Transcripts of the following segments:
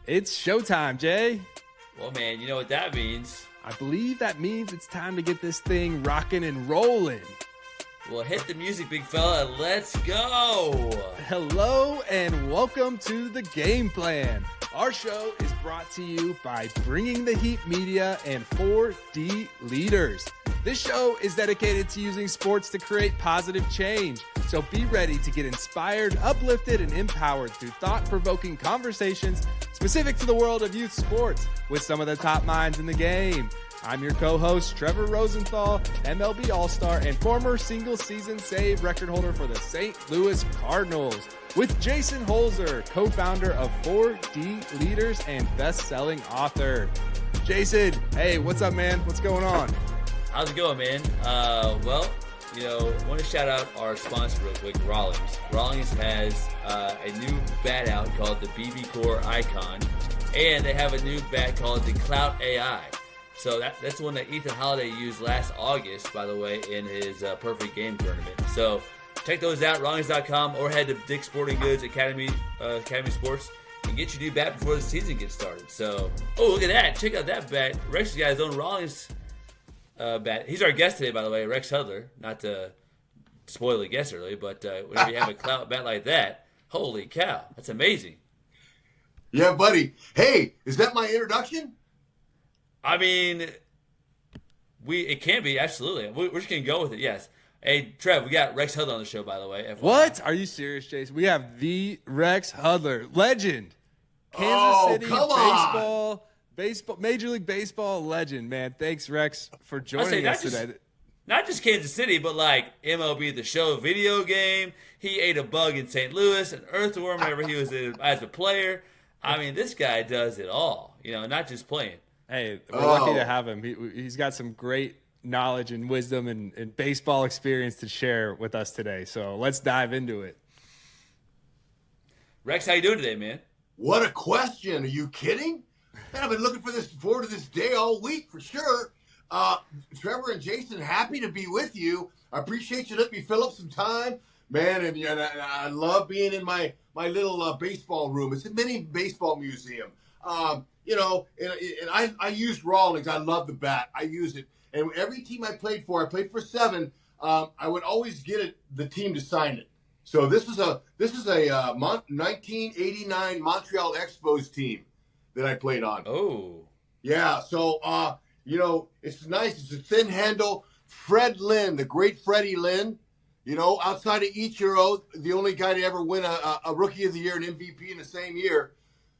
It's showtime, Jay. Well, man, you know what that means. I believe that means it's time to get this thing rocking and rolling. Well, hit the music, big fella, and let's go. Hello and welcome to The Game Plan. Our show is brought to you by Bringing the Heat Media and 4D Leaders. This show is dedicated to using sports to create positive change. So be ready to get inspired, uplifted, and empowered through thought-provoking conversations specific to the world of youth sports with some of the top minds in the game. I'm your co-host, Trevor Rosenthal, MLB All-Star and former single-season save record holder for the St. Louis Cardinals, with Jason Holzer, co-founder of 4D Leaders and best-selling author. Jason, hey, what's up, man? What's going on? How's it going, man? I want to shout out our sponsor real quick, Rawlings. Rawlings has a new bat out called the BB Core Icon, and they have a new bat called the Clout AI. So that's the one that Ethan Holiday used last August, by the way, in his Perfect Game tournament. So check those out, Rawlings.com, or head to Dick's Sporting Goods Academy Sports and get your new bat before the season gets started. So, look at that. Check out that bat. Rex got his own Rawlings bat. He's our guest today, by the way, Rex Hudler. Not to spoil the guest early, but whenever you have a clout bat like that, holy cow, that's amazing. Yeah, buddy. Hey, is that my introduction? I mean, it can be, absolutely. We're just going to go with it, yes. Hey, Trev, we got Rex Hudler on the show, by the way. FYI. What? Are you serious, Jason? We have the Rex Hudler, legend. Kansas City baseball, Major League Baseball legend, man. Thanks, Rex, for joining us today. Not just Kansas City, but like MLB The Show video game. He ate a bug in St. Louis, an earthworm whenever he was as a player. I mean, this guy does it all, not just playing. Hey, we're lucky to have him. He's got some great knowledge and wisdom and baseball experience to share with us today. So let's dive into it. Rex, how you doing today, man? What a question. Are you kidding? Man, I've been looking forward to this day all week for sure. Trevor and Jason, happy to be with you. I appreciate you letting me fill up some time. Man, and I love being in my little baseball room. It's a mini baseball museum. And I used Rawlings. I love the bat. I use it. And every team I played for 7, I would always get the team to sign it. So this is a 1989 Montreal Expos team that I played on. Oh. Yeah, so, it's nice. It's a thin handle. Fred Lynn, the great Freddie Lynn, outside of Ichiro, the only guy to ever win a Rookie of the Year and MVP in the same year.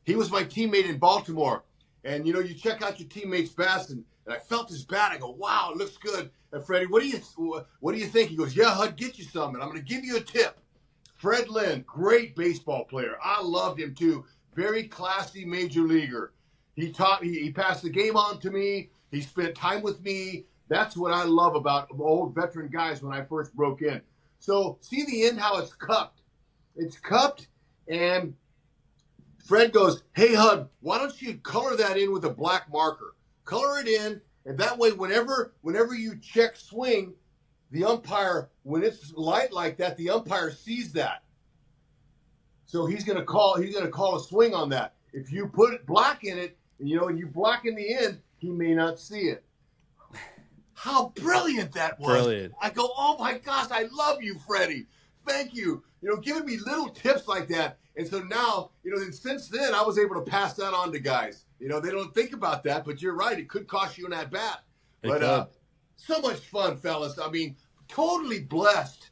He was my teammate in Baltimore. And, you check out your teammate's bats, and I felt his bat. I go, wow, it looks good. And Freddie, what do you think? He goes, yeah, Hud, get you some, and I'm going to give you a tip. Fred Lynn, great baseball player. I loved him, too. Very classy major leaguer. He passed the game on to me. He spent time with me. That's what I love about old veteran guys when I first broke in. So see the end, how it's cupped. It's cupped, and Fred goes, hey, Hud, why don't you color that in with a black marker? Color it in, and that way whenever you check swing, the umpire, when it's light like that, the umpire sees that. So he's gonna call a swing on that. If you put black in it, and you black in the end, he may not see it. How brilliant that was. Brilliant. I go, oh my gosh, I love you, Freddie. Thank you. Giving me little tips like that. And so now, since then, I was able to pass that on to guys. They don't think about that, but you're right. It could cost you an at-bat. But so much fun, fellas. I mean, totally blessed.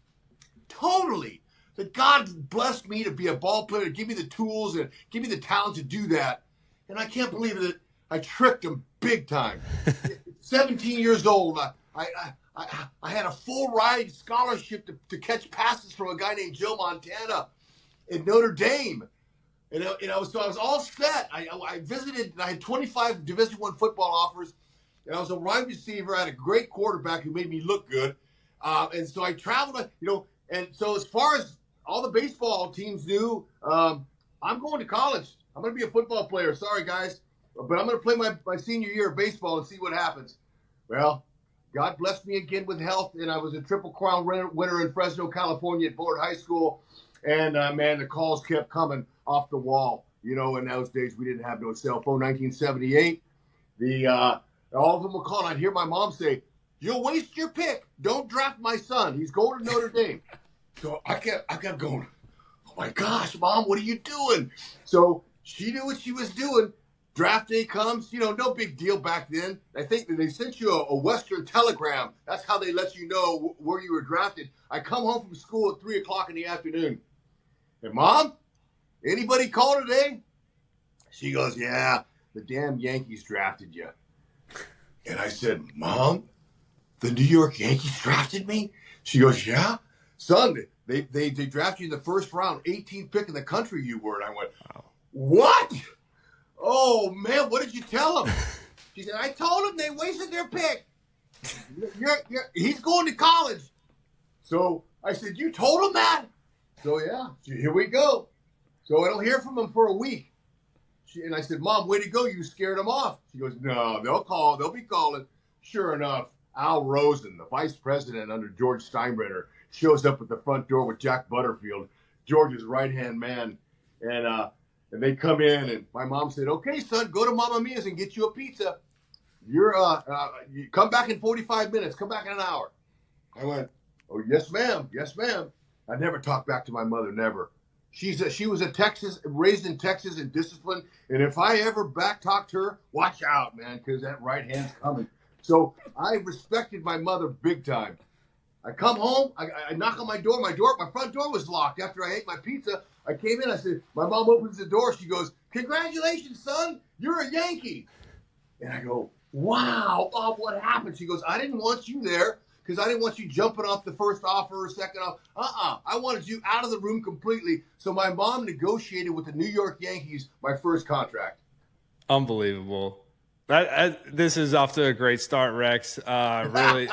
Totally. That God blessed me to be a ball player, to give me the tools and give me the talent to do that. And I can't believe that I tricked him big time. 17 years old, I had a full ride scholarship to catch passes from a guy named Joe Montana at Notre Dame. And I was all set. I visited, and I had 25 Division I football offers, and I was a wide receiver. I had a great quarterback who made me look good. And so I traveled, and so as far as all the baseball teams knew, I'm going to college. I'm going to be a football player. Sorry, guys. But I'm going to play my senior year of baseball and see what happens. Well, God blessed me again with health, and I was a Triple Crown winner in Fresno, California at Board High School. And, man, the calls kept coming off the wall. You know, in those days, we didn't have no cell phone. 1978, all of them were calling. I'd hear my mom say, "You'll waste your pick. Don't draft my son. He's going to Notre Dame." So I kept going, "Oh my gosh, Mom, what are you doing?" So she knew what she was doing. Draft day comes, you know, no big deal back then. I think that they sent you a Western telegram. That's how they let you know where you were drafted. I come home from school at 3 o'clock in the afternoon. And Mom, anybody call today? She goes, "Yeah, the damn Yankees drafted you." And I said, "Mom, the New York Yankees drafted me?" She goes, "Yeah, son, they drafted you in the first round, 18th pick in the country you were." And I went, "Wow. What? Oh, man, what did you tell him?" She said, "I told him they wasted their pick. He's going to college." So I said, "You told him that?" So, yeah, here we go. So I don't hear from him for a week. And I said, "Mom, way to go. You scared him off." She goes, "No, they'll call. They'll be calling." Sure enough, Al Rosen, the vice president under George Steinbrenner, shows up at the front door with Jack Butterfield, George's right-hand man. And they come in, and my mom said, "Okay, son, go to Mama Mia's and get you a pizza. You come back in 45 minutes. Come back in an hour." I went, "Oh, yes, ma'am. Yes, ma'am." I never talked back to my mother, never. She was raised in Texas and disciplined, and if I ever back-talked her, watch out, man, because that right hand's coming. So I respected my mother big time. I come home, I knock on my front door was locked after I ate my pizza. I came in, I said, my mom opens the door, she goes, "Congratulations, son, you're a Yankee." And I go, "Wow, Bob, what happened?" She goes, "I didn't want you there because I didn't want you jumping off the first offer or second offer. I wanted you out of the room completely." So my mom negotiated with the New York Yankees my first contract. Unbelievable. This is off to a great start, Rex. Really,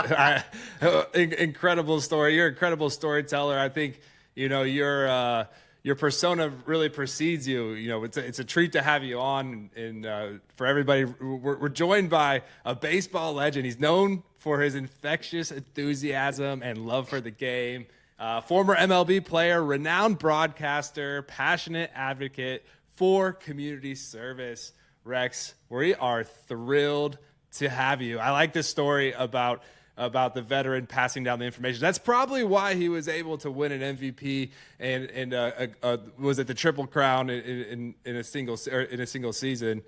incredible story. You're an incredible storyteller. I think, you know, your persona really precedes you. You know, it's a treat to have you on. And for everybody, we're joined by a baseball legend. He's known for his infectious enthusiasm and love for the game. Former MLB player, renowned broadcaster, passionate advocate for community service. Rex, we are thrilled to have you. I like this story about the veteran passing down the information. That's probably why he was able to win an MVP and was it the Triple Crown in a single season,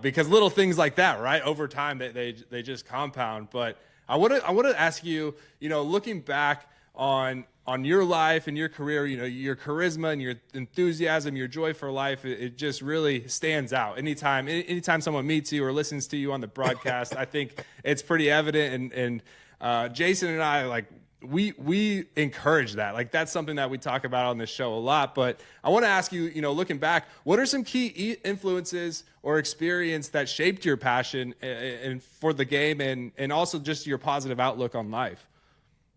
because little things like that, right? Over time, they just compound. But I want to ask you, you know, looking back on your life and your career, you know, your charisma and your enthusiasm, your joy for life, it just really stands out. Anytime someone meets you or listens to you on the broadcast, I think it's pretty evident. And Jason and I, like, we encourage that. Like, that's something that we talk about on this show a lot. But I want to ask you, you know, looking back, what are some key influences or experience that shaped your passion and for the game and also just your positive outlook on life?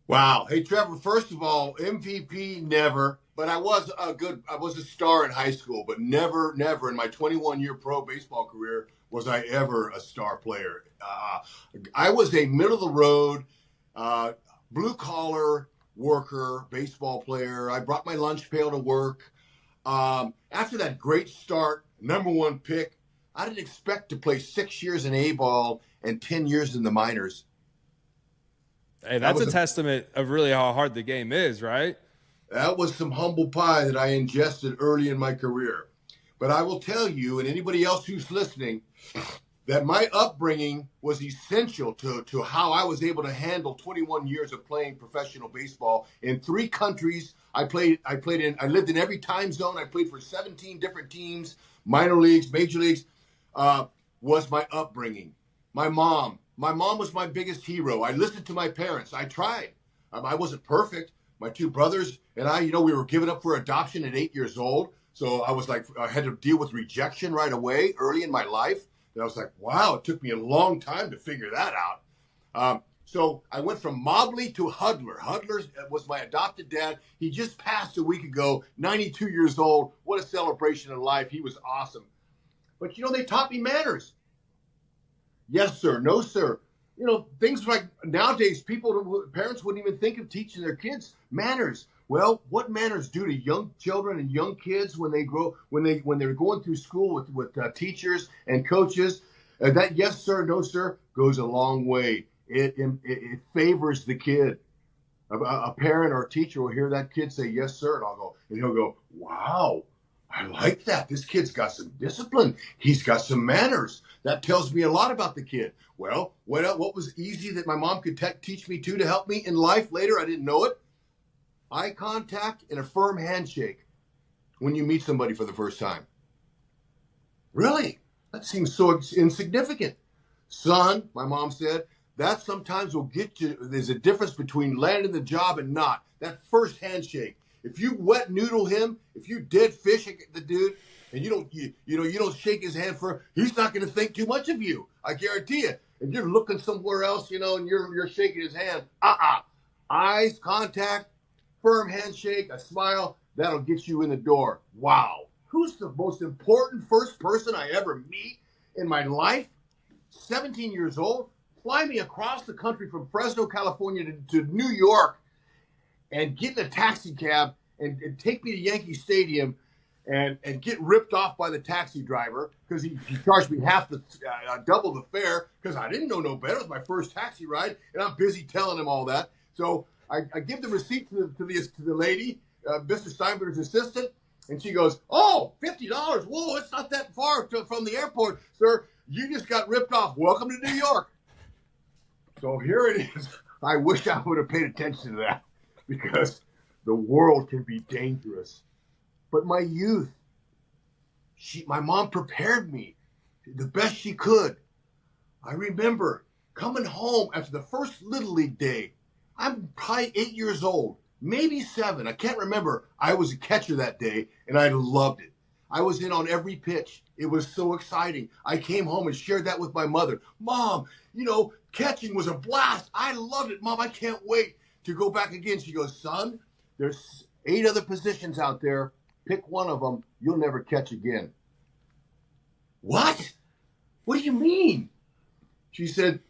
Wow. Hey, Trevor, first of all, MVP, never. But I was a star in high school, but never in my 21-year pro baseball career was I ever a star player. I was a middle-of-the-road, blue-collar worker, baseball player. I brought my lunch pail to work. After that great start, number one pick, I didn't expect to play 6 years in A-ball and 10 years in the minors. Hey, that's a testament of really how hard the game is, right? That was some humble pie that I ingested early in my career. But I will tell you, and anybody else who's listening, that my upbringing was essential to how I was able to handle 21 years of playing professional baseball in 3 countries. I lived in every time zone. I played for 17 different teams, minor leagues, major leagues, was my upbringing. My mom was my biggest hero. I listened to my parents. I tried. I wasn't perfect. My 2 brothers and I, you know, we were given up for adoption at 8 years old. So I had to deal with rejection right away early in my life. And I was like, wow, it took me a long time to figure that out. So I went from Mobley to Hudler. Hudler was my adopted dad. He just passed a week ago, 92 years old. What a celebration of life. He was awesome. But, you know, they taught me manners. Yes, sir. No, sir. You know, things like nowadays, parents wouldn't even think of teaching their kids manners. Well, what manners do to young children and young kids when they grow, when they're going through school with teachers and coaches, that yes sir, no sir goes a long way. It favors the kid. A parent or a teacher will hear that kid say yes sir, and he'll go, wow, I like that. This kid's got some discipline. He's got some manners. That tells me a lot about the kid. Well, what was easy that my mom could teach me to help me in life later? I didn't know it. Eye contact and a firm handshake when you meet somebody for the first time. Really? That seems so insignificant. Son, my mom said, that sometimes will get you. There's a difference between landing the job and not. That first handshake. If you wet noodle him, if you dead fish the dude, and you don't shake his hand he's not going to think too much of you. I guarantee you. And you're looking somewhere else, and you're shaking his hand. Eyes contact, firm handshake, a smile. That'll get you in the door. Wow. Who's the most important first person I ever meet in my life? 17 years old. Fly me across the country from Fresno, California to New York and get in a taxi cab and take me to Yankee Stadium and get ripped off by the taxi driver because he charged me double the fare because I didn't know no better. It was my first taxi ride, and I'm busy telling him all that. So I give the receipt to the lady, Mr. Steinberg's assistant, and she goes, "Oh, $50. Whoa, it's not that far from the airport, sir. You just got ripped off. Welcome to New York." So here it is. I wish I would have paid attention to that because the world can be dangerous. But my youth, my mom prepared me the best she could. I remember coming home after the first Little League day. I'm probably 8 years old, maybe 7. I can't remember. I was a catcher that day, and I loved it. I was in on every pitch. It was so exciting. I came home and shared that with my mother. Mom, catching was a blast. I loved it. Mom, I can't wait to go back again. She goes, son, there's 8 other positions out there. Pick one of them. You'll never catch again. What? What do you mean? She said,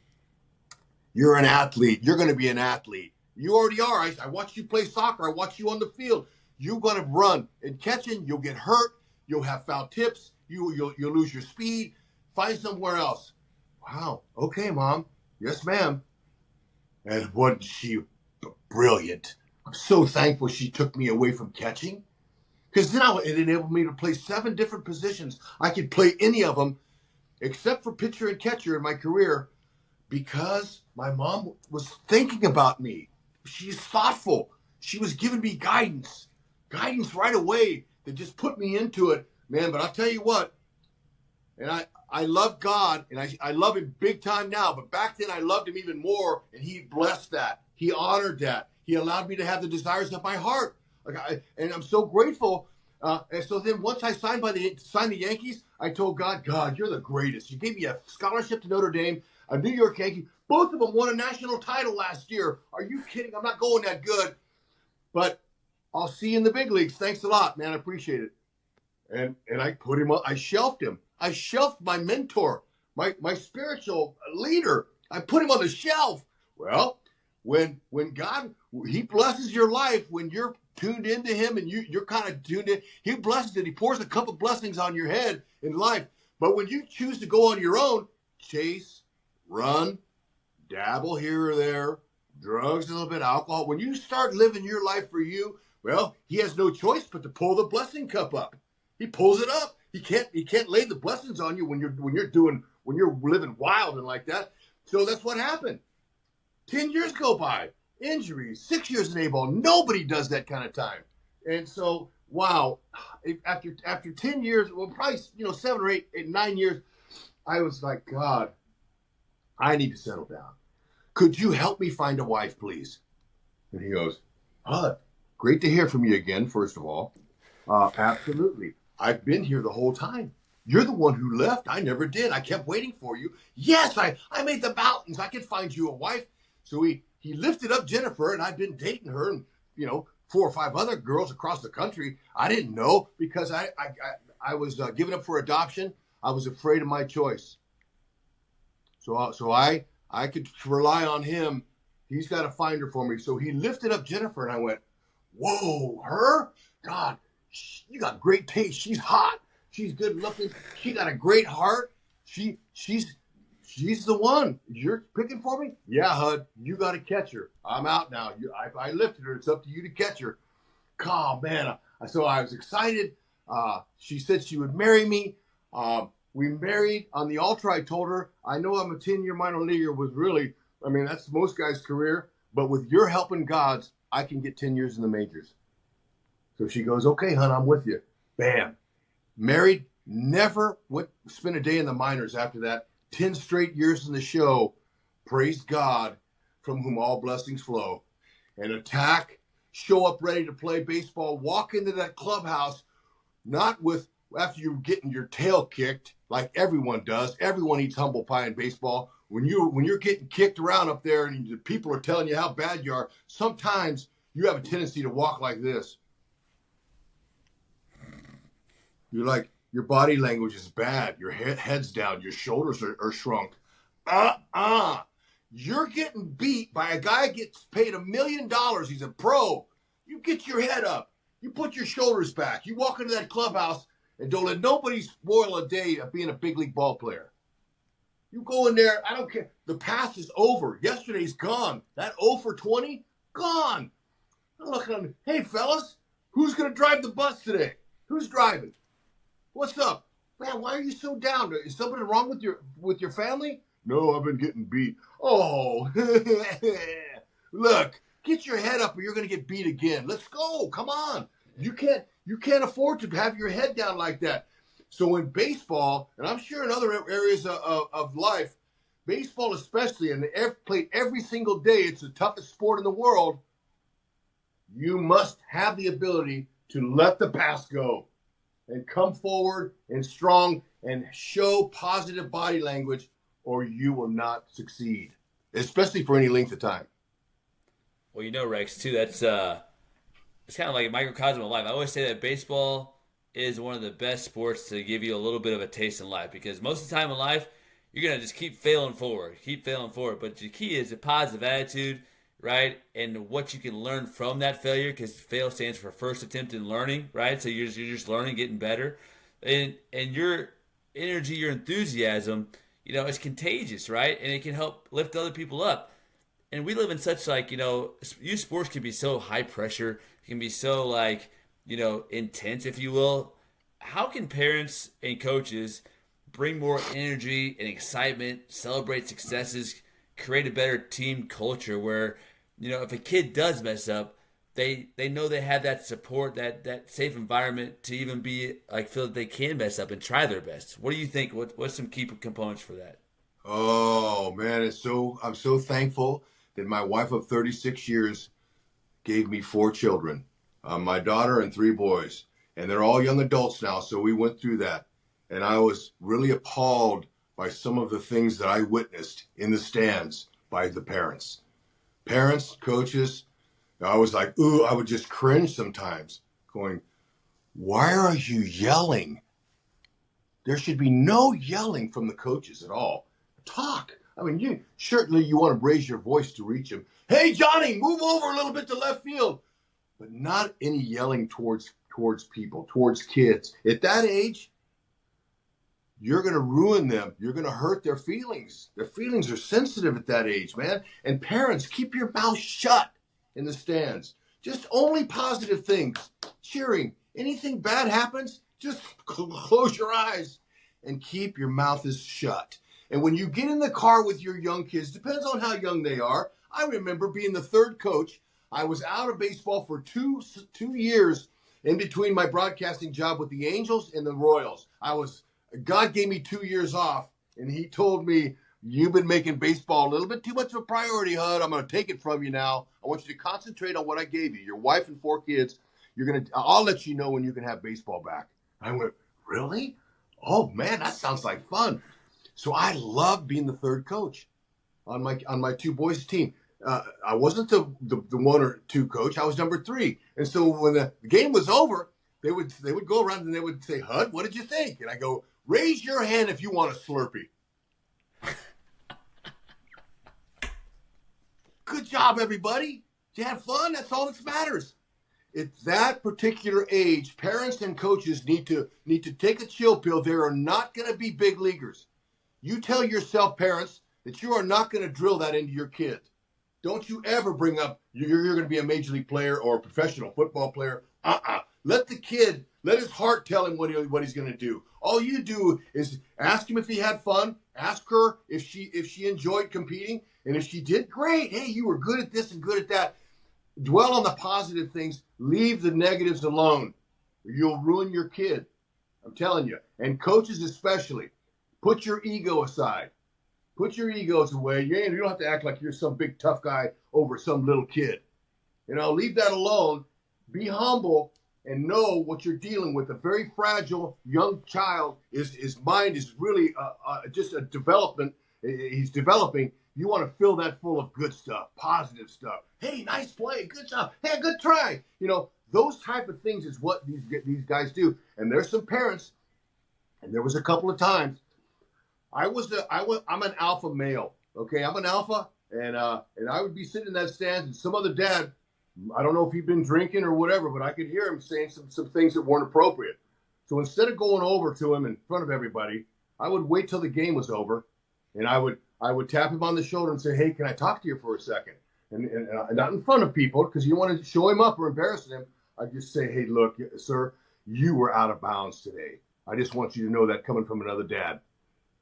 you're an athlete. You're going to be an athlete. You already are. I watched you play soccer. I watched you on the field. You're going to run. And catching, you'll get hurt. You'll have foul tips. You'll lose your speed. Find somewhere else. Wow. Okay, Mom. Yes, ma'am. And wasn't she brilliant? I'm so thankful she took me away from catching. Because now it enabled me to play 7 different positions. I could play any of them except for pitcher and catcher in my career because my mom was thinking about me. She's thoughtful. She was giving me guidance right away that just put me into it, man. But I'll tell you what, and I love God, and I love him big time now, but back then I loved him even more, and he blessed that. He honored that. He allowed me to have the desires of my heart. And I'm so grateful. And so then once I signed the Yankees, I told God, you're the greatest. You gave me a scholarship to Notre Dame, a New York Yankee. Both of them won a national title last year. Are you kidding? I'm not going that good. But I'll see you in the big leagues. Thanks a lot, man. I appreciate it. And I put him up. I shelved him. I shelved my mentor, my spiritual leader. I put him on the shelf. Well, when God, he blesses your life when you're tuned into him and you're kind of tuned in. He blesses it. He pours a cup of blessings on your head in life. But when you choose to go on your own, chase, run, dabble here or there, drugs, a little bit of alcohol. When you start living your life for you, well, he has no choice but to pull the blessing cup up. He pulls it up. He can't lay the blessings on you when you're living wild and like that. So that's what happened. 10 years go by. Injuries, 6 years in A-ball. Nobody does that kind of time. And so, wow, after 10 years, well, probably 7 or 8, 9 years, I was like, God, I need to settle down. Could you help me find a wife, please? And he goes, Hud, great to hear from you again, first of all. Absolutely. I've been here the whole time. You're the one who left. I never did. I kept waiting for you. Yes, I made the mountains. I could find you a wife. So he lifted up Jennifer, and I'd been dating her and, 4 or 5 other girls across the country. I didn't know because I was given up for adoption. I was afraid of my choice. So I could rely on him. He's got to find her for me. So he lifted up Jennifer, and I went, whoa, her? God, you got great taste. She's hot. She's good looking. She got a great heart. She's the one. You're picking for me? Yeah, Hud. You got to catch her. I'm out now. I lifted her. It's up to you to catch her. Oh, man. So I was excited. She said she would marry me. We married on the altar. I told her, I know I'm a 10-year minor leaguer was really, that's most guys' career. But with your help and God's, I can get 10 years in the majors. So she goes, okay, hon, I'm with you. Bam. Married, never spent a day in the minors after that. 10 straight years in the show. Praise God, from whom all blessings flow. And attack, show up ready to play baseball, walk into that clubhouse, not with, after you're getting your tail kicked, like everyone does. Everyone eats humble pie in baseball. When you're getting kicked around up there and the people are telling you how bad you are, sometimes you have a tendency to walk like this. You're like, your body language is bad. Your head's down. Your shoulders are shrunk. You're getting beat by a guy who gets paid $1 million. He's a pro. You get your head up. You put your shoulders back. You walk into that clubhouse and don't let nobody spoil a day of being a big league ball player. You go in there. I don't care. The past is over. Yesterday's gone. That 0 for 20, gone. I'm looking on. Hey, fellas, who's going to drive the bus today? Who's driving? What's up? Man, why are you so down? Is something wrong with your family? No, I've been getting beat. Oh, look, get your head up or you're going to get beat again. Let's go. Come on. You can't afford to have your head down like that. So in baseball, and I'm sure in other areas of life, baseball especially, and played every single day, it's the toughest sport in the world. You must have the ability to let the past go and come forward and strong and show positive body language, or you will not succeed, especially for any length of time. Well, Rex, too, that's it's kind of like a microcosm of life. I always say that baseball is one of the best sports to give you a little bit of a taste in life, because most of the time in life, you're going to just keep failing forward. But the key is a positive attitude, right? And what you can learn from that failure, because fail stands for first attempt in learning, right? So you're just learning, getting better. And your energy, your enthusiasm, it's contagious, right? And it can help lift other people up. And we live in such youth sports can be so high pressure, can be so intense, if you will. How can parents and coaches bring more energy and excitement, celebrate successes, create a better team culture where, if a kid does mess up, they know they have that support, that safe environment to even be feel that they can mess up and try their best. What do you think? What's some key components for that? Oh man, I'm so thankful that my wife of 36 years gave me 4 children, my daughter and 3 boys, and they're all young adults now. So we went through that, and I was really appalled by some of the things that I witnessed in the stands by the parents, coaches. I was like, ooh, I would just cringe sometimes going, why are you yelling? There should be no yelling from the coaches at all. Talk. You certainly you want to raise your voice to reach them. Hey, Johnny, move over a little bit to left field. But not any yelling towards people, towards kids. At that age, you're going to ruin them. You're going to hurt their feelings. Their feelings are sensitive at that age, man. And parents, keep your mouth shut in the stands. Just only positive things. Cheering. Anything bad happens, just close your eyes and keep your mouth shut. And when you get in the car with your young kids, depends on how young they are. I remember being the 3rd coach. I was out of baseball for two years in between my broadcasting job with the Angels and the Royals. God gave me 2 years off, and he told me, you've been making baseball a little bit too much of a priority, Hud. I'm going to take it from you now. I want you to concentrate on what I gave you. Your wife and 4 kids. I'll let you know when you can have baseball back. I went, really? Oh man, that sounds like fun. So I loved being the 3rd coach on my 2 boys' team. I wasn't the 1 or 2 coach. I was number 3. And so when the game was over, they would go around and they would say, Hud, what did you think? And I go, raise your hand if you want a Slurpee. Good job, everybody. Did you have fun? That's all that matters. at that particular age, parents and coaches need to take a chill pill. They are not going to be big leaguers. You tell yourself, parents, that you are not going to drill that into your kids. Don't you ever bring up you're going to be a major league player or a professional football player. Let the kid, let his heart tell him what he's going to do. All you do is ask him if he had fun. Ask her if she enjoyed competing. And if she did, great. Hey, you were good at this and good at that. Dwell on the positive things. Leave the negatives alone. You'll ruin your kid. I'm telling you. And coaches especially, put your ego aside. Put your egos away. You don't have to act like you're some big tough guy over some little kid. Leave that alone. Be humble and know what you're dealing with. A very fragile young child. His mind is really just a development. He's developing. You want to fill that full of good stuff, positive stuff. Hey, nice play, good job. Hey, good try. Those type of things is what these guys do. And there's some parents, and there was a couple of times. I'm an alpha male. Okay, I'm an alpha, and I would be sitting in that stand, and some other dad, I don't know if he'd been drinking or whatever, but I could hear him saying some things that weren't appropriate. So instead of going over to him in front of everybody, I would wait till the game was over, and I would tap him on the shoulder and say, hey, can I talk to you for a second? And not in front of people, because you don't want to show him up or embarrass him. I'd just say, hey, look, sir, you were out of bounds today. I just want you to know that coming from another dad.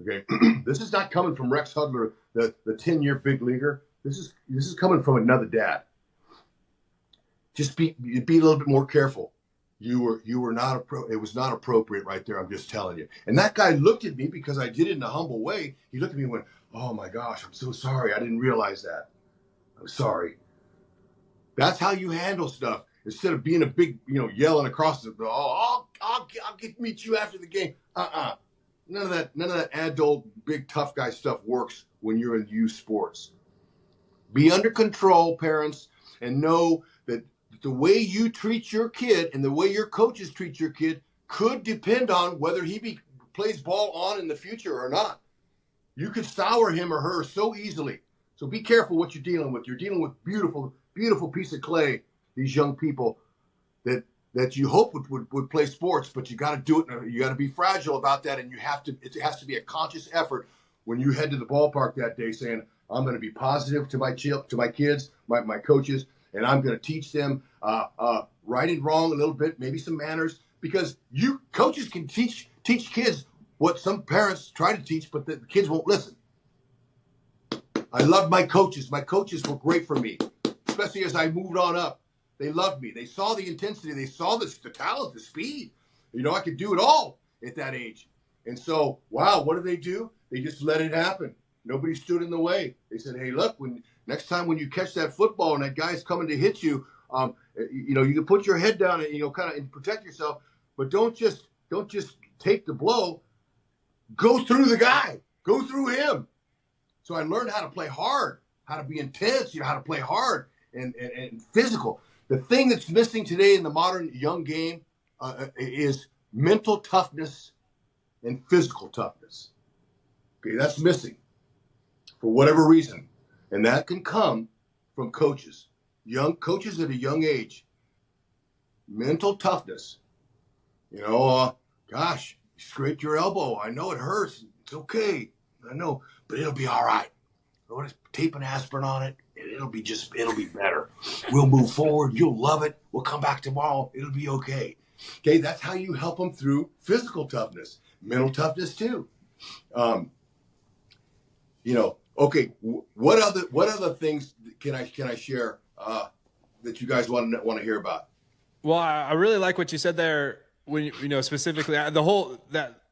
Okay, this is not coming from Rex Hudler, the 10-year big leaguer. This is coming from another dad. Just be a little bit more careful. You were not it was not appropriate right there. I'm just telling you. And that guy looked at me because I did it in a humble way. He looked at me and went, "Oh my gosh, I'm so sorry. I didn't realize that. I'm sorry." That's how you handle stuff. Instead of being a big, yelling across the, I'll meet you after the game. None of that adult, big, tough guy stuff works when you're in youth sports. Be under control, parents, and know that the way you treat your kid and the way your coaches treat your kid could depend on whether he plays ball on in the future or not. You could sour him or her so easily. So be careful what you're dealing with. You're dealing with beautiful, beautiful piece of clay, these young people that you hope would play sports, but you got to do it. You got to be fragile about that, and it has to be a conscious effort when you head to the ballpark that day, saying, "I'm going to be positive to my kids, my coaches, and I'm going to teach them right and wrong a little bit, maybe some manners, because you coaches can teach kids what some parents try to teach, but the kids won't listen." I loved my coaches. My coaches were great for me, especially as I moved on up. They loved me. They saw the intensity. They saw the talent, the speed. I could do it all at that age. And so, wow, what did they do? They just let it happen. Nobody stood in the way. They said, hey, look, next time when you catch that football and that guy's coming to hit you, you can put your head down and, kind of protect yourself, but don't just take the blow. Go through the guy. Go through him. So I learned how to play hard, how to be intense, how to play hard and physical. The thing that's missing today in the modern young game is mental toughness and physical toughness. Okay, that's missing for whatever reason. And that can come from coaches, young coaches at a young age. Mental toughness. Gosh, you scraped your elbow. I know it hurts. It's okay. I know, but it'll be all right. Go to tape and aspirin on it. It'll be better. We'll move forward. You'll love it. We'll come back tomorrow. It'll be okay. Okay, that's how you help them through physical toughness, mental toughness too. Okay. What other things can I share that you guys want to hear about? Well, I really like what you said there. When specifically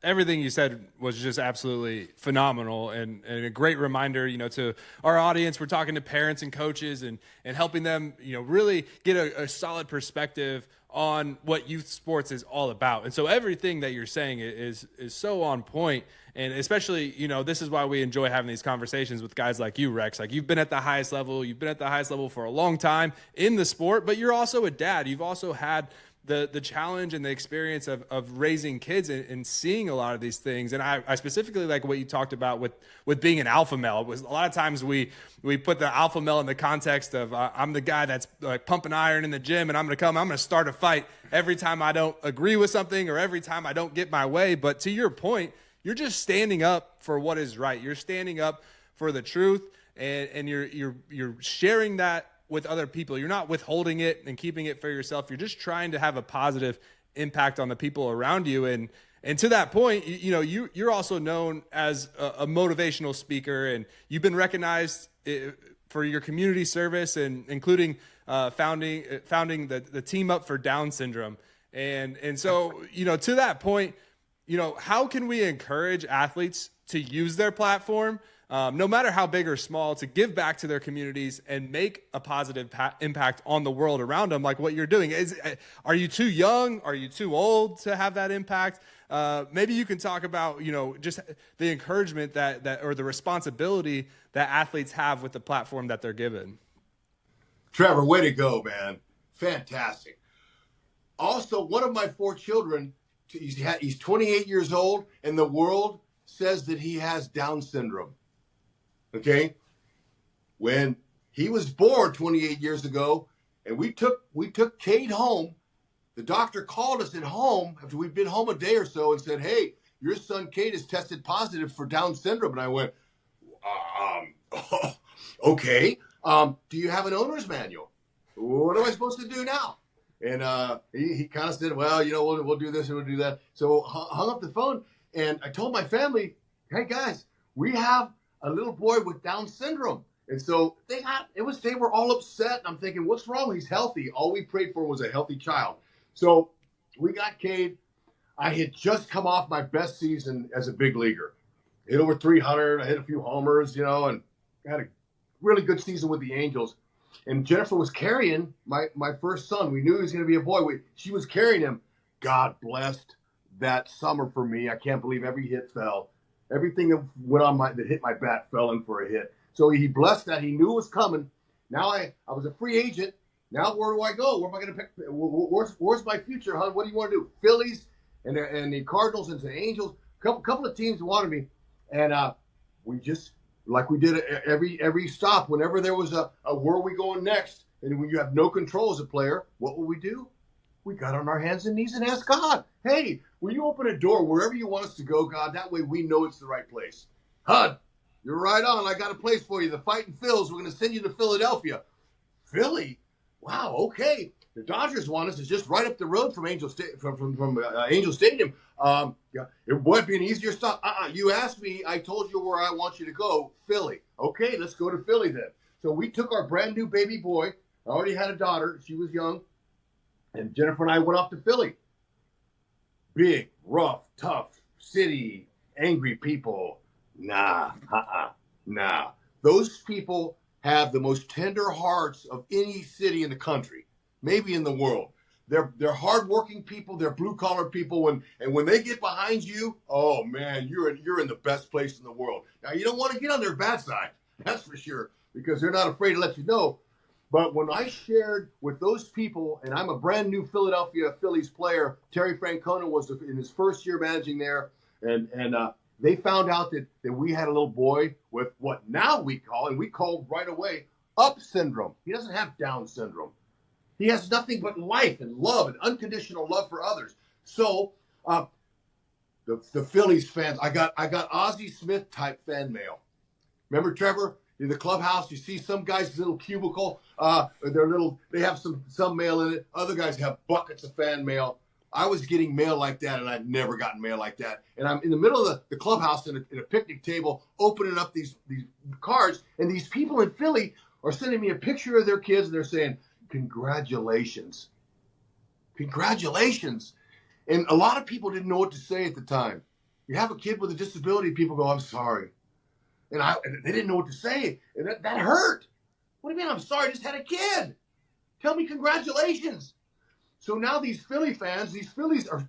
everything you said was just absolutely phenomenal and a great reminder, to our audience. We're talking to parents and coaches and helping them, really get a solid perspective on what youth sports is all about. And so everything that you're saying is so on point. And especially, this is why we enjoy having these conversations with guys like you, Rex. Like, you've been at the highest level. You've been at the highest level for a long time in the sport, but you're also a dad. You've also had the challenge and the experience of raising kids and seeing a lot of these things. And I specifically like what you talked about with being an alpha male. It was a lot of times we put the alpha male in the context of I'm the guy that's like pumping iron in the gym, and I'm going to start a fight every time I don't agree with something or every time I don't get my way. But to your point, you're just standing up for what is right. You're standing up for the truth, and you're sharing that with other people. You're not withholding it and keeping it for yourself. You're just trying to have a positive impact on the people around you. And to that point, you're also known as a motivational speaker, and you've been recognized for your community service, and including founding the Team Up for Down Syndrome. And so, to that point, how can we encourage athletes to use their platform, no matter how big or small, to give back to their communities and make a positive impact on the world around them, like what you're doing? Are you too young? Are you too old to have that impact? Maybe you can talk about, just the encouragement that or the responsibility that athletes have with the platform that they're given. Trevor, way to go, man. Fantastic. Also, one of my 4 children, he's 28 years old, and the world says that he has Down syndrome. Okay? When he was born 28 years ago, and we took Cade home, the doctor called us at home after we'd been home a day or so and said, "Hey, your son Cade is tested positive for Down syndrome." And I went, okay. Do you have an owner's manual? What am I supposed to do now? And he kind of said, well, we'll do this and we'll do that. So hung up the phone, and I told my family, "Hey guys, we have a little boy with Down syndrome." And so they were all upset. And I'm thinking, what's wrong? He's healthy. All we prayed for was a healthy child. So we got Cade. I had just come off my best season as a big leaguer. Hit over 300. I hit a few homers, and had a really good season with the Angels. And Jennifer was carrying my first son. We knew he was going to be a boy. She was carrying him. God blessed that summer for me. I can't believe every hit fell. Everything that went on that hit my bat fell in for a hit. So he blessed that. He knew it was coming. Now I was a free agent. Now where do I go? Where am I going to pick? Where's my future, hon? What do you want to do? Phillies and the Cardinals and the Angels. Couple of teams wanted me, and we just, like we did every stop. Whenever there was a where are we going next, and when you have no control as a player, what will we do? We got on our hands and knees and asked God, "Hey, will you open a door wherever you want us to go, God? That way we know it's the right place." "Hud, you're right on. I got a place for you. The Fighting Phils. We're going to send you to Philadelphia." "Philly? Wow, okay. The Dodgers want us. It's just right up the road from Angel Stadium. Yeah, it would be an easier stop." You asked me. I told you where I want you to go. Philly. Okay, let's go to Philly then. So we took our brand new baby boy. I already had a daughter. She was young. And Jennifer and I went off to Philly. Big, rough, tough city, angry people. Nah. Those people have the most tender hearts of any city in the country, maybe in the world. They're hardworking people. They're blue collar people. And when they get behind you, oh man, you're in the best place in the world. Now you don't want to get on their bad side, that's for sure, because they're not afraid to let you know. But when I shared with those people, and I'm a brand new Philadelphia Phillies player, Terry Francona was in his first year managing there, and they found out that we had a little boy with what now we called right away, up syndrome. He doesn't have Down syndrome. He has nothing but life and love and unconditional love for others. So the Phillies fans, I got Ozzie Smith type fan mail. Remember, Trevor? In the clubhouse, you see some guys' little cubicle. They have some mail in it. Other guys have buckets of fan mail. I was getting mail like that, and I'd never gotten mail like that. And I'm in the middle of the clubhouse in a picnic table, opening up these cards, and these people in Philly are sending me a picture of their kids, and they're saying, "Congratulations, congratulations." And a lot of people didn't know what to say at the time. You have a kid with a disability, people go, "I'm sorry." And they didn't know what to say. And that hurt. What do you mean, I'm sorry? I just had a kid. Tell me congratulations. So now these Philly fans, these Phillies are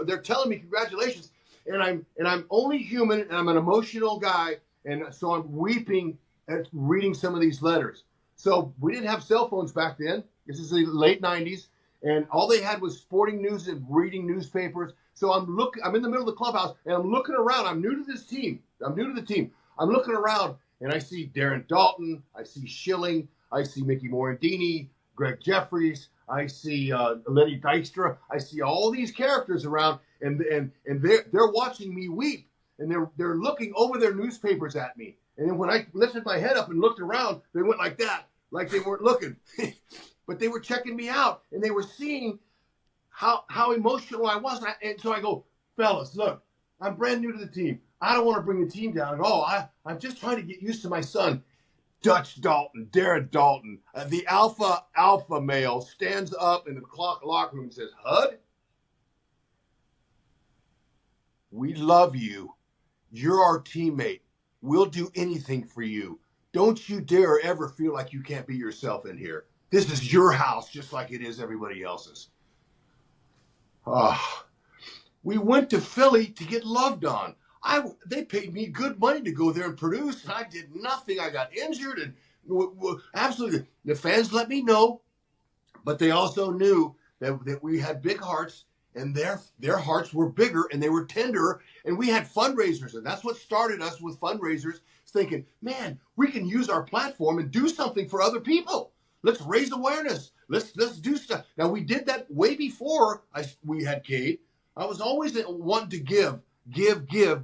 they're telling me congratulations. And I'm only human, and I'm an emotional guy. And so I'm weeping at reading some of these letters. So we didn't have cell phones back then. This is the late 90s. And all they had was sporting news and reading newspapers. So I'm in the middle of the clubhouse, and I'm looking around. I'm new to this team. I'm new to the team. I'm looking around, and I see Darren Dalton. I see Schilling. I see Mickey Morandini, Greg Jeffries. I see Lenny Dykstra. I see all these characters around, and they're watching me weep, and they're looking over their newspapers at me. And then when I lifted my head up and looked around, they went like that, like they weren't looking. But they were checking me out, and they were seeing how emotional I was. And so I go, fellas, look, I'm brand new to the team. I don't want to bring the team down at all. I'm just trying to get used to my son. Dutch Dalton, Darren Dalton, the alpha male stands up in the locker room and says, Hud, we love you. You're our teammate. We'll do anything for you. Don't you dare ever feel like you can't be yourself in here. This is your house just like it is everybody else's. We went to Philly to get loved on. They paid me good money to go there and produce, and I did nothing. I got injured, and absolutely, the fans let me know, but they also knew that we had big hearts, and their hearts were bigger, and they were tender, and we had fundraisers, and that's what started us with fundraisers, thinking, man, we can use our platform and do something for other people. Let's raise awareness. Let's do stuff. Now, we did that way before we had Cade. I was always wanting to give,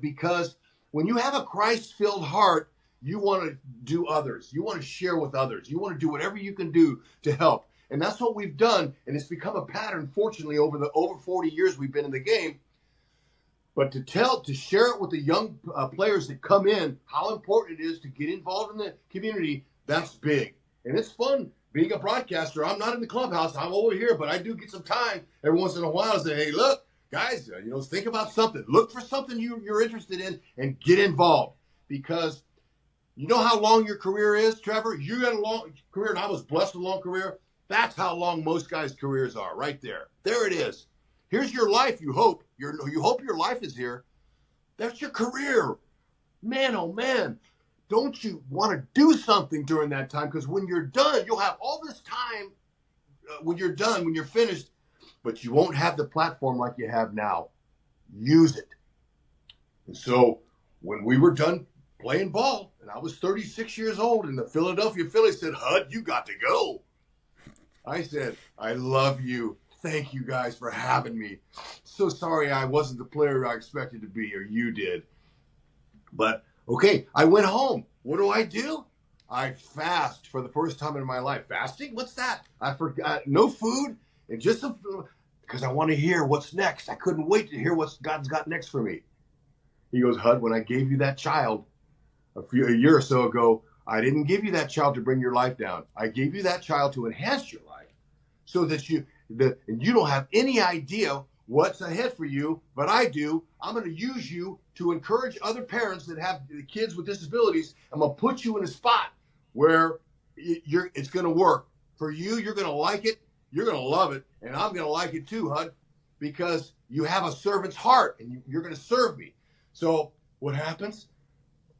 because when you have a Christ-filled heart, you want to do others. You want to share with others. You want to do whatever you can do to help. And that's what we've done, and it's become a pattern, fortunately, over 40 years we've been in the game. But to share it with the young players that come in, how important it is to get involved in the community, that's big. And it's fun being a broadcaster. I'm not in the clubhouse. I'm over here, but I do get some time every once in a while to say, hey, look, guys, think about something. Look for something you're interested in and get involved. Because you know how long your career is, Trevor? You got a long career, and I was blessed with a long career. That's how long most guys' careers are, right there. There it is. Here's your life, you hope. You hope your life is here. That's your career. Man, oh, man. Don't you want to do something during that time? Because when you're done, you'll have all this time when you're done, when you're finished, but you won't have the platform like you have now. Use it. And so when we were done playing ball, and I was 36 years old, and the Philadelphia Phillies said, Hud, you got to go. I said, I love you. Thank you guys for having me. So sorry I wasn't the player I expected to be, or you did. But, okay, I went home. What do? I fast for the first time in my life. Fasting? What's that? I forgot. No food, and just some food, because I want to hear what's next. I couldn't wait to hear what God's got next for me. He goes, Hud, when I gave you that child a year or so ago, I didn't give you that child to bring your life down. I gave you that child to enhance your life so that you don't have any idea what's ahead for you, but I do. I'm going to use you to encourage other parents that have kids with disabilities. I'm going to put you in a spot where it's going to work. For you, you're going to like it. You're going to love it. And I'm going to like it too, Hud, because you have a servant's heart and you're going to serve me. So what happens?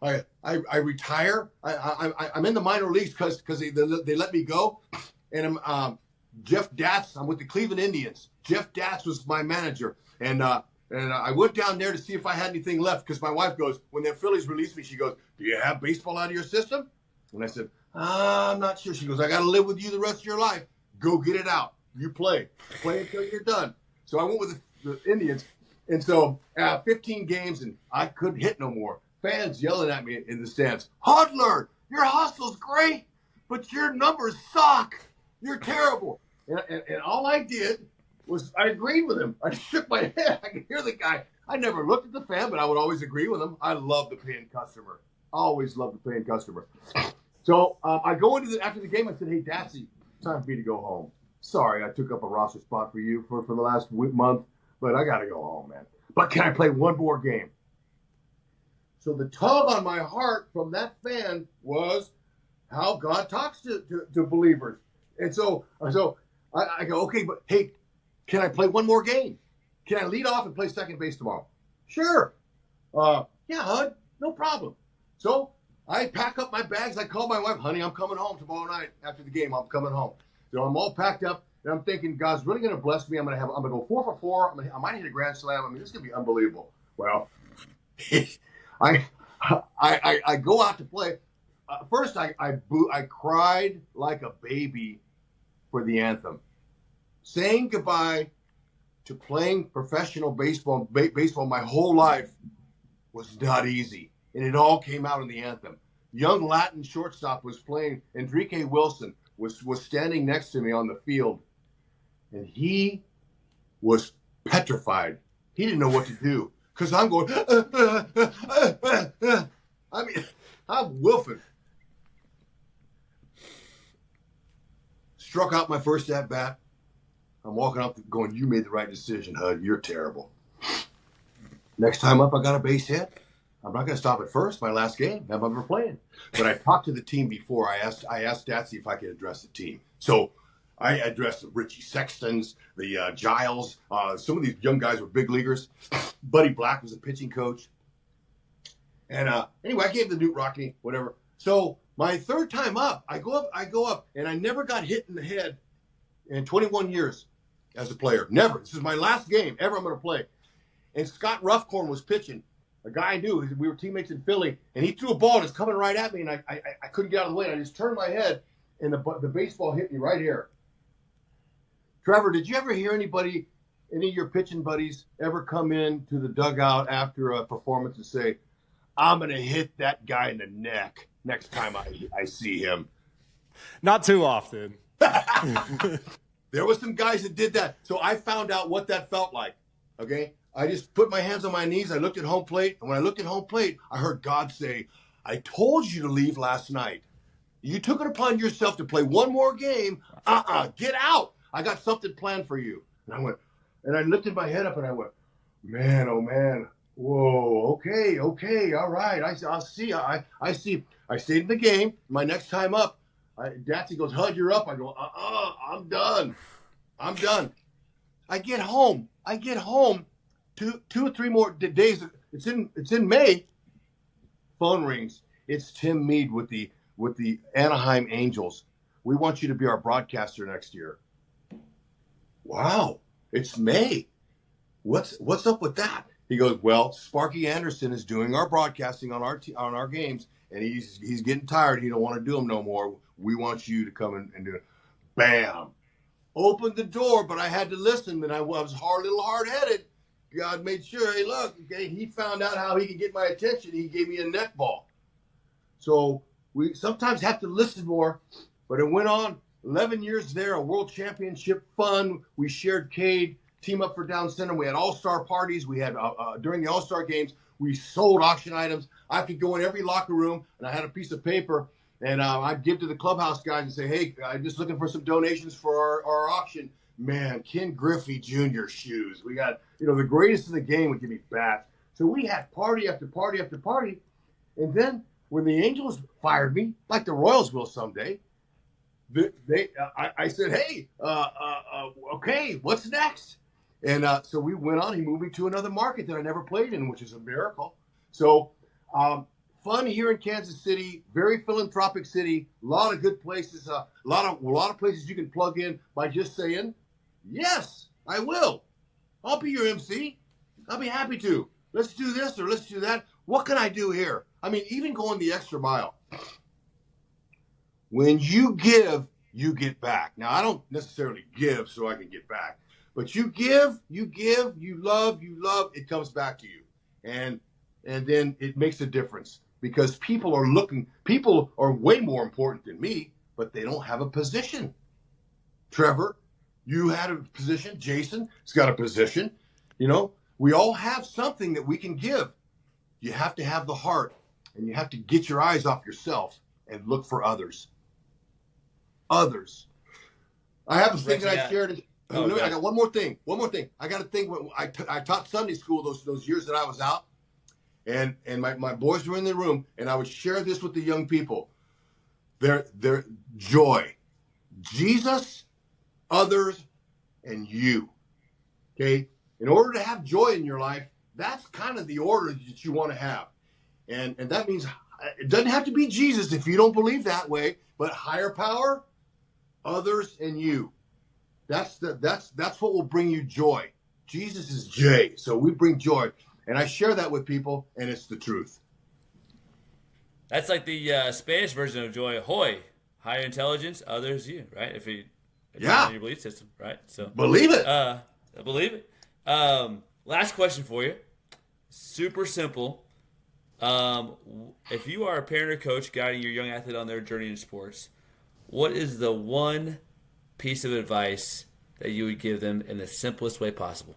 I retire. I'm in the minor leagues because they let me go. And I'm Jeff Datz. I'm with the Cleveland Indians. Jeff Datz was my manager. And I went down there to see if I had anything left because my wife goes, when the Phillies released me, she goes, do you have baseball out of your system? And I said, I'm not sure. She goes, I got to live with you the rest of your life. Go get it out. You play. Play until you're done. So I went with the Indians. And so 15 games, and I couldn't hit no more. Fans yelling at me in the stands, Hudler, your hustle's great, but your numbers suck. You're terrible. And all I did was I agreed with him. I shook my head. I could hear the guy. I never looked at the fan, but I would always agree with him. I love the paying customer. Always love the paying customer. So I go after the game. I said, hey, Datsy, time for me to go home. Sorry, I took up a roster spot for you for the last month, but I got to go home, man. But can I play one more game? So the tug on my heart from that fan was how God talks to believers. And so I go, okay, but hey, can I play one more game? Can I lead off and play second base tomorrow? Sure. Yeah, Hud, no problem. So I pack up my bags. I call my wife, honey, I'm coming home tomorrow night after the game. I'm coming home. So I'm all packed up, And I'm thinking, God's really going to bless me. I'm going to go 4 for 4. I might hit a grand slam. I mean, this is going to be unbelievable. Well, I go out to play. First, I cried like a baby for the anthem. Saying goodbye to playing professional baseball my whole life was not easy. And it all came out in the anthem. Young Latin shortstop was playing. Enrique Wilson was standing next to me on the field. And he was petrified. He didn't know what to do. Because I'm going, I mean, I'm wolfing. Struck out my first at-bat. I'm walking up going, you made the right decision, Hud. You're terrible. Next time up, I got a base hit. I'm not going to stop at first. My last game, I'm ever playing. But I talked to the team before. I asked Datsy if I could address the team. So I addressed the Richie Sextons, the Giles. Some of these young guys were big leaguers. Buddy Black was a pitching coach. And anyway, I gave the Newt Rockney, whatever. So my third time up, I go up, and I never got hit in the head in 21 years as a player. Never. This is my last game ever I'm going to play. And Scott Ruffcorn was pitching. A guy I knew. We were teammates in Philly, and he threw a ball and it's coming right at me, and I couldn't get out of the way. And I just turned my head, and the baseball hit me right here. Trevor, did you ever hear any of your pitching buddies ever come in to the dugout after a performance and say, I'm going to hit that guy in the neck next time I see him? Not too often. There was some guys that did that. So I found out what that felt like, okay? I just put my hands on my knees. I looked at home plate. And when I looked at home plate, I heard God say, I told you to leave last night. You took it upon yourself to play one more game. Get out. I got something planned for you. And I went, and I lifted my head up and I went, man, oh man. Whoa, okay, all right. I'll see. I see. I stayed in the game. My next time up, Datsy goes, Hud, you're up. I go, I'm done. I get home. 2 or 3 more days. It's in May. Phone rings. It's Tim Mead with the Anaheim Angels. We want you to be our broadcaster next year. Wow, it's May. What's up with that? He goes, well, Sparky Anderson is doing our broadcasting on our games, and he's getting tired. He don't want to do them no more. We want you to come and do it. Bam. Opened the door, but I had to listen, and I was a little hard-headed. God made sure, hey, look, okay, he found out how he could get my attention. He gave me a net ball. So we sometimes have to listen more, but it went on. 11 years there, a world championship fun. We shared Cade, team up for Down Syndrome. We had all-star parties. We had, during the all-star games, we sold auction items. I could go in every locker room, and I had a piece of paper, and I'd give to the clubhouse guys and say, hey, I'm just looking for some donations for our auction. Man, Ken Griffey Jr. shoes. We got, the greatest in the game would give me bats. So we had party after party after party. And then when the Angels fired me, like the Royals will someday, I said, hey, okay, what's next? And so we went on. He moved me to another market that I never played in, which is a miracle. So fun here in Kansas City, very philanthropic city, a lot of good places, a lot of places you can plug in by just saying, yes, I will. I'll be your MC. I'll be happy to. Let's do this or let's do that. What can I do here? I mean, even going the extra mile. When you give, you get back. Now, I don't necessarily give so I can get back. But you give, you love, it comes back to you. And then it makes a difference. Because people are way more important than me, but they don't have a position. Trevor, you had a position. Jason has got a position. We all have something that we can give. You have to have the heart, and you have to get your eyes off yourself and look for others. Others. I have a thing that I shared. I got one more thing. I got a thing. When I taught Sunday school those years that I was out. And my boys were in the room, and I would share this with the young people. Their joy. Jesus, others, and you. Okay? In order to have joy in your life, that's kind of the order that you want to have. And that means it doesn't have to be Jesus if you don't believe that way, but higher power, others, and you. That's what will bring you joy. Jesus is J, so we bring joy. And I share that with people, and it's the truth. That's like the Spanish version of joy. Hoy, higher intelligence, others you, right? If you Yeah. in your belief system, right? So Believe it. I believe it. Last question for you. Super simple. If you are a parent or coach guiding your young athlete on their journey in sports, what is the one piece of advice that you would give them in the simplest way possible?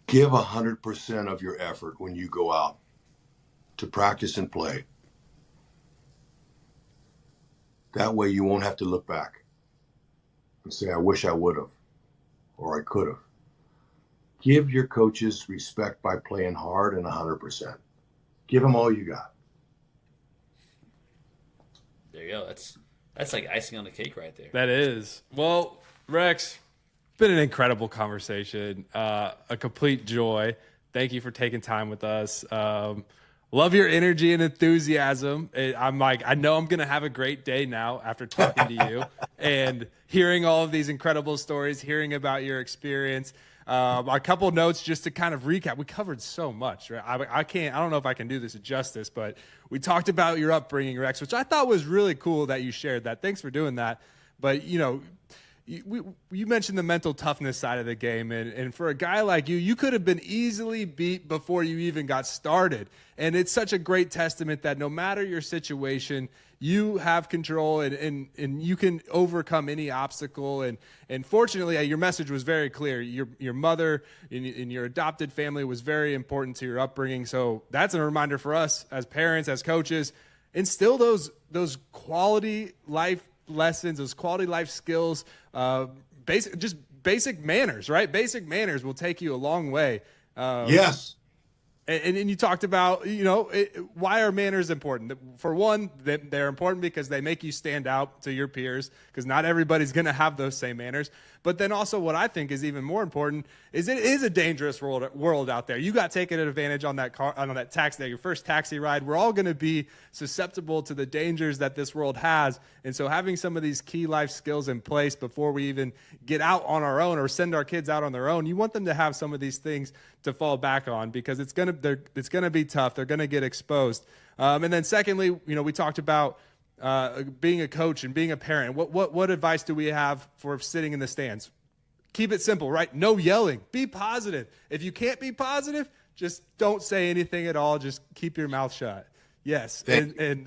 Give 100% of your effort when you go out to practice and play. That way you won't have to look back and say, I wish I would have, or I could have. Give your coaches respect by playing hard and 100%. Give them all you got. There you go. That's like icing on the cake right there. That is. Well, Rex, it's been an incredible conversation, a complete joy. Thank you for taking time with us. Love your energy and enthusiasm. I know I'm going to have a great day now after talking to you and hearing all of these incredible stories, hearing about your experience. A couple notes just to kind of recap. We covered so much, right? I don't know if I can do this justice, but we talked about your upbringing, Rex, which I thought was really cool that you shared that. Thanks for doing that. But, you mentioned the mental toughness side of the game, and for a guy like you could have been easily beat before you even got started. And it's such a great testament that no matter your situation, you have control and you can overcome any obstacle. And fortunately, your message was very clear. Your mother and your adopted family was very important to your upbringing. So that's a reminder for us as parents, as coaches, instill those quality life lessons, those quality life skills, basic manners, right? Basic manners will take you a long way. Yes. And you talked about, why are manners important? For one, they're important because they make you stand out to your peers, because not everybody's going to have those same manners. But then also what I think is even more important is it is a dangerous world out there. You got taken advantage on that car, on that taxi, your first taxi ride. We're all going to be susceptible to the dangers that this world has. And so having some of these key life skills in place before we even get out on our own or send our kids out on their own, you want them to have some of these things to fall back on, because it's going to be tough. They're going to get exposed. And then secondly, we talked about being a coach and being a parent. What advice do we have for sitting in the stands? Keep it simple, right? No yelling. Be positive. If you can't be positive, just don't say anything at all. Just keep your mouth shut. Yes. And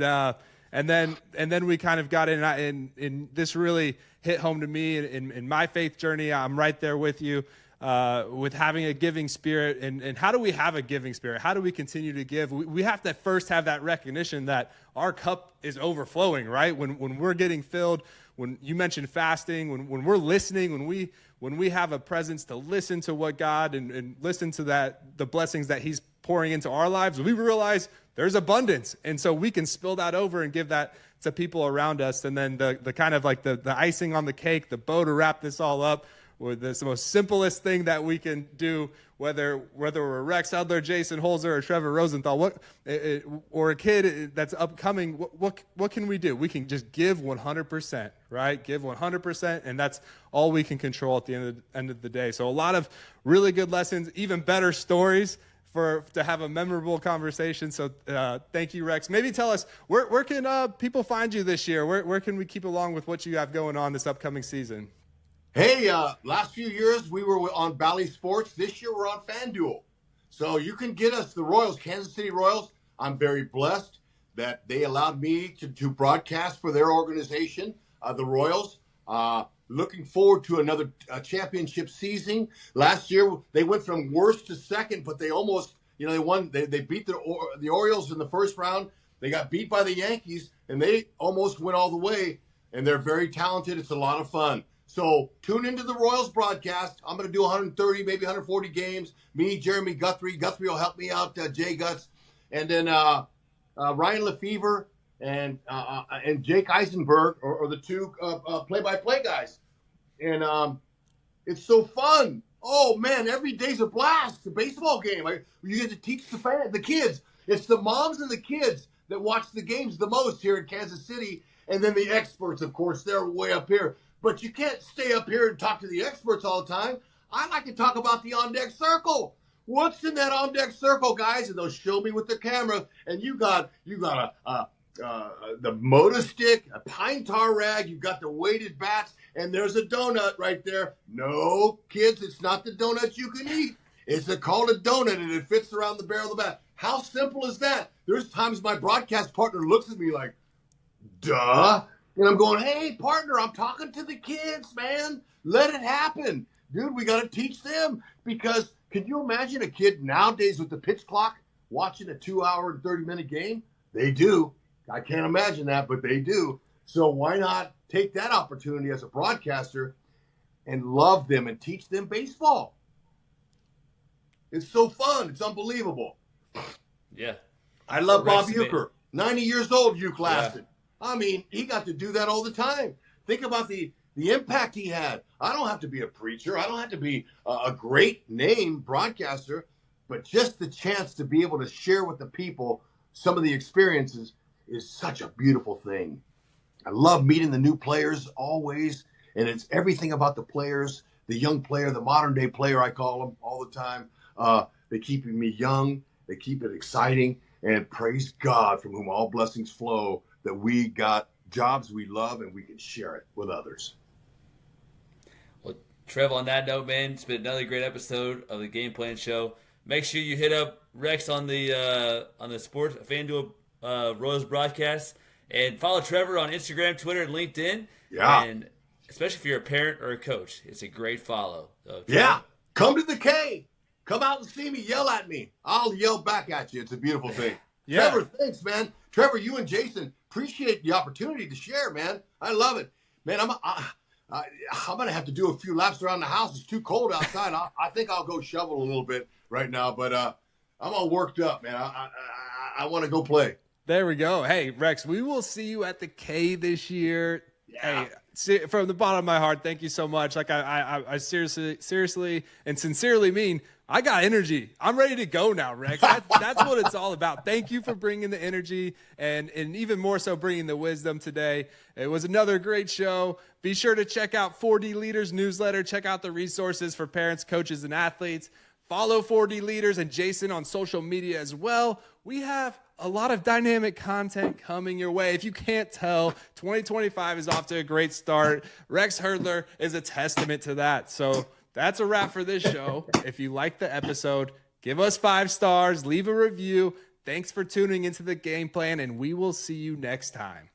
then we kind of got in, and this really hit home to me in my faith journey. I'm right there with you. With having a giving spirit, and how do we have a giving spirit? How do we continue to give? We have to first have that recognition that our cup is overflowing, right? When we're getting filled, when you mentioned fasting, when we're listening, when we have a presence to listen to what God and listen to the blessings that He's pouring into our lives, we realize there's abundance, and so we can spill that over and give that to people around us. And then the kind of like the icing on the cake, the bow to wrap this all up. Or the most simplest thing that we can do, whether we're Rex Hudler, Jason Holzer, or Trevor Rosenthal, or a kid that's upcoming, what can we do? We can just give 100%, right? Give 100%, and that's all we can control at the end of the day. So a lot of really good lessons, even better stories to have a memorable conversation. So thank you, Rex. Maybe tell us, where can people find you this year? Where can we keep along with what you have going on this upcoming season? Hey, last few years we were on Bally Sports. This year we're on FanDuel. So you can get us the Royals, Kansas City Royals. I'm very blessed that they allowed me to broadcast for their organization, the Royals. Looking forward to another championship season. Last year they went from worst to second, but they almost, they won. They beat the Orioles in the first round. They got beat by the Yankees, and they almost went all the way. And they're very talented. It's a lot of fun. So tune into the Royals broadcast. I'm going to do 130, maybe 140 games. Me, Jeremy Guthrie. Guthrie will help me out, Jay Guts. And then Ryan Lefevre and Jake Eisenberg are the two play-by-play guys. And it's so fun. Oh, man, every day's a blast. It's a baseball game. You get to teach the kids. It's the moms and the kids that watch the games the most here in Kansas City. And then the experts, of course, they're way up here. But you can't stay up here and talk to the experts all the time. I like to talk about the on-deck circle. What's in that on-deck circle, guys? And they'll show me with the camera. And you got the motor stick, a pine tar rag. You've got the weighted bats, and there's a donut right there. No, kids, it's not the donut you can eat. It's called a donut, and it fits around the barrel of the bat. How simple is that? There's times my broadcast partner looks at me like, duh. And I'm going, hey, partner, I'm talking to the kids, man. Let it happen. Dude, we got to teach them. Because can you imagine a kid nowadays with the pitch clock watching a 2-hour and 30-minute game? They do. I can't imagine that, but they do. So why not take that opportunity as a broadcaster and love them and teach them baseball? It's so fun. It's unbelievable. Yeah. I love Bob Uecker. 90 years old, Uecker lasted. Yeah. I mean, he got to do that all the time. Think about the impact he had. I don't have to be a preacher. I don't have to be a great name broadcaster, but just the chance to be able to share with the people some of the experiences is such a beautiful thing. I love meeting the new players always, and it's everything about the players, the young player, the modern day player, I call them all the time. They keep me young. They keep it exciting, and praise God from whom all blessings flow, that we got jobs we love and we can share it with others. Well, Trev, on that note, man, it's been another great episode of the Game Plan Show. Make sure you hit up Rex on the Sports FanDuel Rose broadcast, and follow Trevor on Instagram, Twitter, and LinkedIn. Yeah. And especially if you're a parent or a coach, it's a great follow. So, yeah. Come to the K. Come out and see me. Yell at me. I'll yell back at you. It's a beautiful thing. Yeah. Trevor, thanks, man. Trevor, you and Jason, appreciate the opportunity to share, man. I love it. Man, I'm going to have to do a few laps around the house. It's too cold outside. I think I'll go shovel a little bit right now, but I'm all worked up, man. I want to go play. There we go. Hey, Rex, we will see you at the K this year. Yeah. Hey, from the bottom of my heart, thank you so much. Like I seriously and sincerely mean, I got energy. I'm ready to go now, Rex. That's what it's all about. Thank you for bringing the energy and even more so bringing the wisdom today. It was another great show. Be sure to check out 4D Leaders newsletter. Check out the resources for parents, coaches, and athletes. Follow 4D Leaders and Jason on social media as well. We have a lot of dynamic content coming your way. If you can't tell, 2025 is off to a great start. Rex Hudler is a testament to that. So that's a wrap for this show. If you liked the episode, give us 5 stars, leave a review. Thanks for tuning into the Game Plan, and we will see you next time.